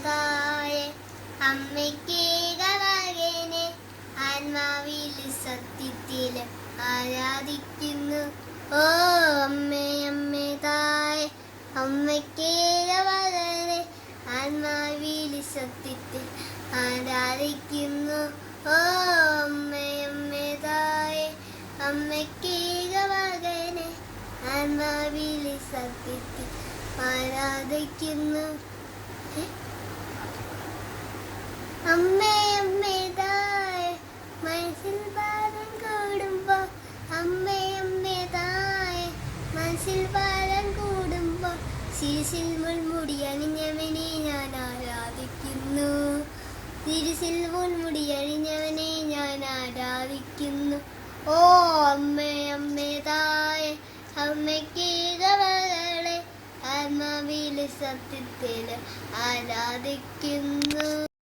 തായെ അമ്മയ്ക്കേകമകനെ ആത്മാവിൽ സത്യത്തിൽ ആരാധിക്കുന്നു. ഓ അമ്മേ അമ്മേ തായെ അമ്മയ്ക്കേകമകനെ ആത്മാവിൽ സത്യത്തിൽ ആരാധിക്കുന്നു. ഓ അമ്മേ അമ്മേ തായെ അമ്മയ്ക്കേകമകനെ ആത്മാവിൽ സത്യത്തിൽ ആരാധിക്കുന്നു. അമ്മേ അമ്മേ തായെ മനസ്സിൽ ഭാരം കൂടുമ്പോ അമ്മേ അമ്മേ തായെ മനസ്സിൽ ഭാരം കൂടുമ്പോ ശിരസിൽ മുൾമുടി അണിഞ്ഞവനെ ഞാൻ ആരാധിക്കുന്നു. ശിരസിൽ മുൾമുടി അണിഞ്ഞവനെ ഞാൻ ആരാധിക്കുന്നു. ഓ അമ്മേ അമ്മേ തായെ അമ്മയ്ക്കേകമകളെ ആത്മാവിൽ സത്യത്തിൽ ആരാധിക്കുന്നു.